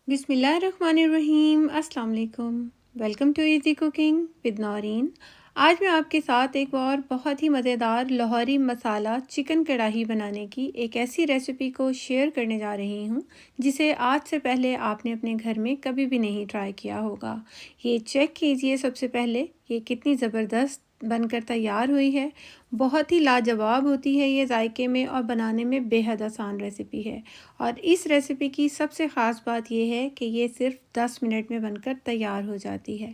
बिस्मिल्लाहिर्रहमानिर्रहीम। अस्सलाम वालेकुम। Welcome to easy cooking with Naureen. आज मैं आपके साथ एक और बहुत ही मज़ेदार लाहौरी मसाला चिकन कढ़ाई बनाने की एक ऐसी रेसिपी को शेयर करने जा रही हूँ जिसे आज से पहले आपने अपने घर में कभी भी नहीं ट्राई किया होगा। ये चेक कीजिए सबसे पहले ये कितनी ज़बरदस्त बनकर तैयार हुई है। बहुत ही लाजवाब होती है ये जायके में और बनाने में बेहद आसान रेसिपी है। और इस रेसिपी की सबसे ख़ास बात यह है कि ये सिर्फ 10 मिनट में बनकर तैयार हो जाती है।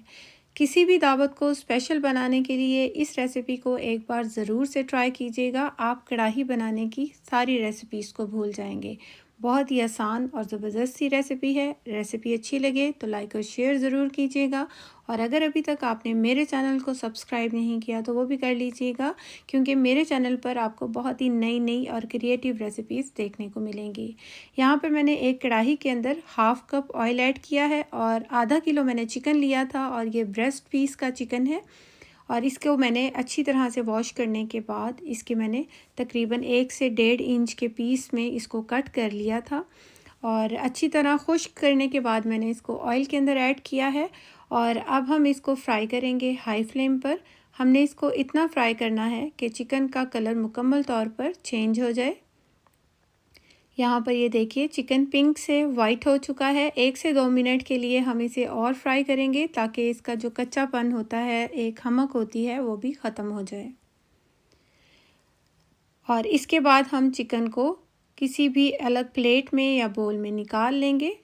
किसी भी दावत को स्पेशल बनाने के लिए इस रेसिपी को एक बार ज़रूर से ट्राई कीजिएगा। आप कढ़ाई बनाने की सारी रेसिपीज़ को भूल जाएंगे। बहुत ही आसान और ज़बरदस्त सी रेसिपी है। रेसिपी अच्छी लगे तो लाइक और शेयर ज़रूर कीजिएगा। और अगर अभी तक आपने मेरे चैनल को सब्सक्राइब नहीं किया तो वो भी कर लीजिएगा, क्योंकि मेरे चैनल पर आपको बहुत ही नई नई और क्रिएटिव रेसिपीज़ देखने को मिलेंगी। यहाँ पर मैंने एक कढ़ाई के अंदर हाफ़ कप ऑयल ऐड किया है और आधा किलो मैंने चिकन लिया था और ये ब्रेस्ट पीस का चिकन है। और इसको मैंने अच्छी तरह से वॉश करने के बाद इसके मैंने तकरीबन 1 से 1.5 इंच के पीस में इसको कट कर लिया था। और अच्छी तरह खुश्क करने के बाद मैंने इसको ऑयल के अंदर ऐड किया है। और अब हम इसको फ्राई करेंगे हाई फ्लेम पर। हमने इसको इतना फ्राई करना है कि चिकन का कलर मुकम्मल तौर पर चेंज हो जाए। यहाँ पर ये देखिए चिकन पिंक से वाइट हो चुका है। 1 से 2 मिनट के लिए हम इसे और फ्राई करेंगे ताकि इसका जो कच्चापन होता है, एक खमक होती है, वो भी ख़त्म हो जाए। और इसके बाद हम चिकन को किसी भी अलग प्लेट में या बोल में निकाल लेंगे।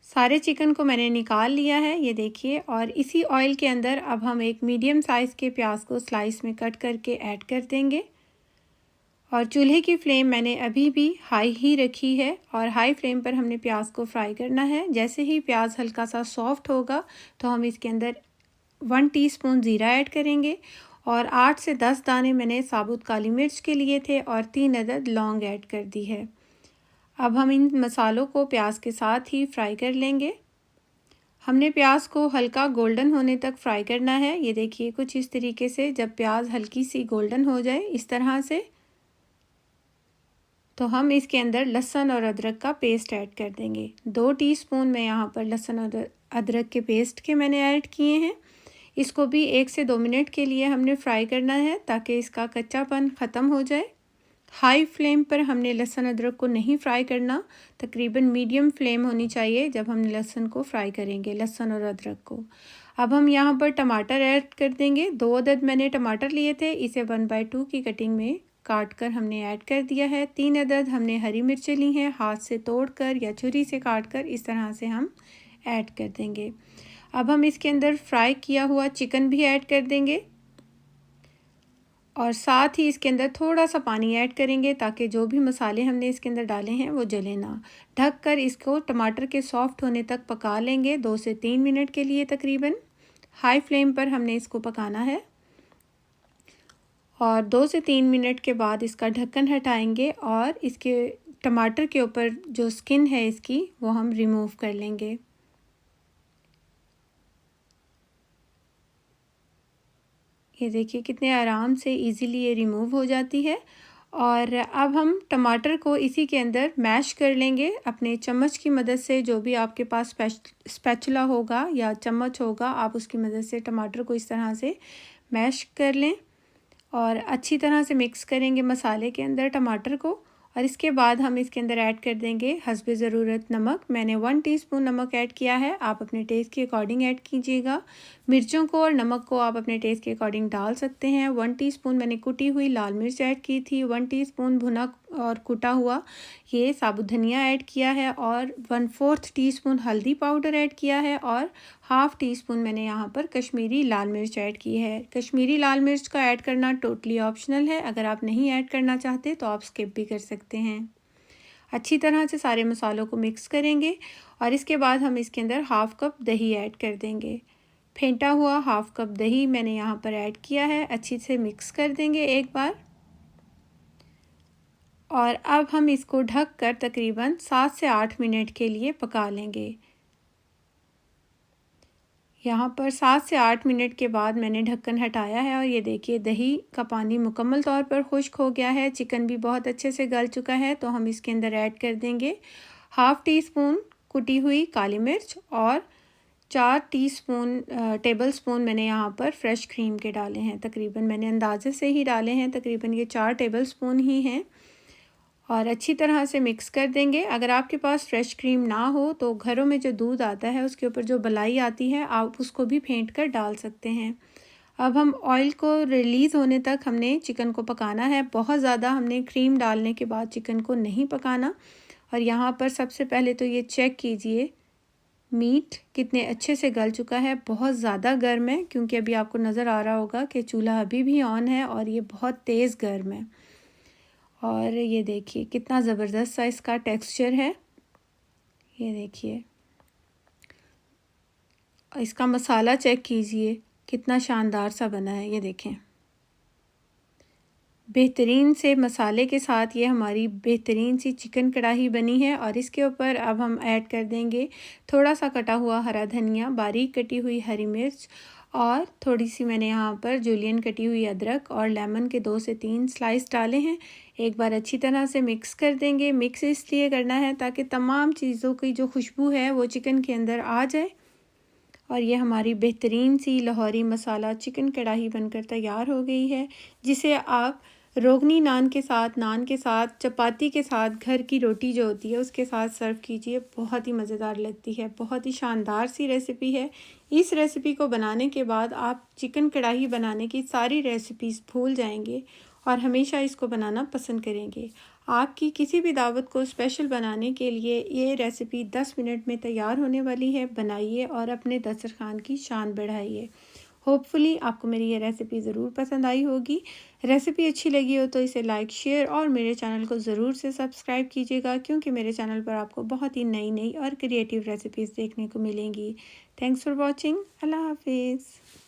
सारे चिकन को मैंने निकाल लिया है, ये देखिए। और इसी ऑयल के अंदर अब हम एक मीडियम साइज़ के प्याज को स्लाइस में कट करके ऐड कर देंगे। और चूल्हे की फ्लेम मैंने अभी भी हाई ही रखी है और हाई फ्लेम पर हमने प्याज को फ्राई करना है। जैसे ही प्याज हल्का सा सॉफ्ट होगा तो हम इसके अंदर 1 टीस्पून ज़ीरा ऐड करेंगे और 8 से 10 दाने मैंने साबुत काली मिर्च के लिए थे और 3 अदद लौंग ऐड कर दी है। अब हम इन मसालों को प्याज के साथ ही फ्राई कर लेंगे। हमने प्याज को हल्का गोल्डन होने तक फ्राई करना है। ये देखिए कुछ इस तरीके से, जब प्याज हल्की सी गोल्डन हो जाए इस तरह से, तो हम इसके अंदर लहसुन और अदरक का पेस्ट ऐड कर देंगे। 2 टीस्पून मैं यहाँ पर लहसुन और अदरक के पेस्ट के मैंने ऐड किए हैं। इसको भी 1 से 2 मिनट के लिए हमने फ्राई करना है ताकि इसका कच्चापन ख़त्म हो जाए। हाई फ्लेम पर हमने लहसुन अदरक को नहीं फ्राई करना, तकरीबन मीडियम फ्लेम होनी चाहिए जब हम लहसुन को फ्राई करेंगे, लहसुन और अदरक को। अब हम यहाँ पर टमाटर ऐड कर देंगे। 2 अदद मैंने टमाटर लिए थे, इसे 1/2 की कटिंग में काट कर हमने ऐड कर दिया है। 3 अदद हमने हरी मिर्चें ली हैं, हाथ से तोड़कर या छुरी से काटकर इस तरह से हम ऐड कर देंगे। अब हम इसके अंदर फ्राई किया हुआ चिकन भी ऐड कर देंगे और साथ ही इसके अंदर थोड़ा सा पानी ऐड करेंगे ताकि जो भी मसाले हमने इसके अंदर डाले हैं वो जले ना। ढक कर इसको टमाटर के सॉफ्ट होने तक पका लेंगे 2 से 3 मिनट के लिए तकरीबन। हाई फ्लेम पर हमने इसको पकाना है और 2 से 3 मिनट के बाद इसका ढक्कन हटाएंगे और इसके टमाटर के ऊपर जो स्किन है इसकी वो हम रिमूव कर लेंगे। ये देखिए कितने आराम से इजीली ये रिमूव हो जाती है। और अब हम टमाटर को इसी के अंदर मैश कर लेंगे अपने चम्मच की मदद से। जो भी आपके पास स्पैचुला होगा या चम्मच होगा, आप उसकी मदद से टमाटर को इस तरह से मैश कर लें और अच्छी तरह से मिक्स करेंगे मसाले के अंदर टमाटर को। और इसके बाद हम इसके अंदर ऐड कर देंगे हस्बे ज़रूरत नमक। मैंने 1 टीस्पून नमक ऐड किया है, आप अपने टेस्ट के अकॉर्डिंग ऐड कीजिएगा। मिर्चों को और नमक को आप अपने टेस्ट के अकॉर्डिंग डाल सकते हैं। 1 टीस्पून मैंने कुटी हुई लाल मिर्च ऐड की थी। 1 टीस्पून भुना और कुटा हुआ ये साबुत धनिया ऐड किया है और 1/4 टीस्पून हल्दी पाउडर ऐड किया है और हाफ़ टीस्पून मैंने यहाँ पर कश्मीरी लाल मिर्च ऐड की है। कश्मीरी लाल मिर्च का ऐड करना टोटली ऑप्शनल है, अगर आप नहीं ऐड करना चाहते तो आप स्किप भी कर सकते हैं। अच्छी तरह से सारे मसालों को मिक्स करेंगे और इसके बाद हम इसके अंदर हाफ़ कप दही ऐड कर देंगे। फेंटा हुआ हाफ़ कप दही मैंने यहाँ पर ऐड किया है। अच्छी से मिक्स कर देंगे एक बार और अब हम इसको ढक कर तकरीबन 7 से 8 मिनट के लिए पका लेंगे। यहाँ पर 7 से 8 मिनट के बाद मैंने ढक्कन हटाया है और ये देखिए दही का पानी मुकम्मल तौर पर खुश्क हो गया है। चिकन भी बहुत अच्छे से गल चुका है, तो हम इसके अंदर ऐड कर देंगे हाफ़ टी स्पून कुटी हुई काली मिर्च और 4 टेबल स्पून मैंने यहाँ पर फ्रेश क्रीम के डाले हैं। तकरीबन मैंने अंदाज़े से ही डाले हैं, तकरीबन ये 4 टेबल स्पून ही हैं। और अच्छी तरह से मिक्स कर देंगे। अगर आपके पास फ्रेश क्रीम ना हो तो घरों में जो दूध आता है उसके ऊपर जो मलाई आती है आप उसको भी फेंट कर डाल सकते हैं। अब हम ऑयल को रिलीज़ होने तक हमने चिकन को पकाना है। बहुत ज़्यादा हमने क्रीम डालने के बाद चिकन को नहीं पकाना। और यहाँ पर सबसे पहले तो ये चेक कीजिए मीट कितने अच्छे से गल चुका है। बहुत ज़्यादा गर्म है क्योंकि अभी आपको नज़र आ रहा होगा कि चूल्हा अभी भी ऑन है और ये बहुत तेज़ गर्म है। और ये देखिए कितना ज़बरदस्त सा इसका टेक्सचर है। ये देखिए इसका मसाला चेक कीजिए कितना शानदार सा बना है। ये देखें बेहतरीन से मसाले के साथ ये हमारी बेहतरीन सी चिकन कढ़ाई बनी है। और इसके ऊपर अब हम ऐड कर देंगे थोड़ा सा कटा हुआ हरा धनिया, बारीक कटी हुई हरी मिर्च और थोड़ी सी मैंने यहाँ पर जूलियन कटी हुई अदरक और लेमन के 2 से 3 स्लाइस डाले हैं। एक बार अच्छी तरह से मिक्स कर देंगे। मिक्स इसलिए करना है ताकि तमाम चीज़ों की जो खुशबू है वो चिकन के अंदर आ जाए। और ये हमारी बेहतरीन सी लाहौरी मसाला चिकन कढ़ाई बनकर तैयार हो गई है, जिसे आप रोगनी नान के साथ, चपाती के साथ, घर की रोटी जो होती है उसके साथ सर्व कीजिए। बहुत ही मज़ेदार लगती है, बहुत ही शानदार सी रेसिपी है। इस रेसिपी को बनाने के बाद आप चिकन कढ़ाई बनाने की सारी रेसिपीज़ भूल जाएंगे और हमेशा इसको बनाना पसंद करेंगे। आपकी किसी भी दावत को स्पेशल बनाने के लिए ये रेसिपी 10 मिनट में तैयार होने वाली है। बनाइए और अपने दस्तरखान की शान बढ़ाइए। होपफुली आपको मेरी ये रेसिपी ज़रूर पसंद आई होगी। रेसिपी अच्छी लगी हो तो इसे लाइक, शेयर और मेरे चैनल को ज़रूर से सब्सक्राइब कीजिएगा, क्योंकि मेरे चैनल पर आपको बहुत ही नई नई और क्रिएटिव रेसिपीज़ देखने को मिलेंगी। Thanks for watching. अल्लाह हाफिज़।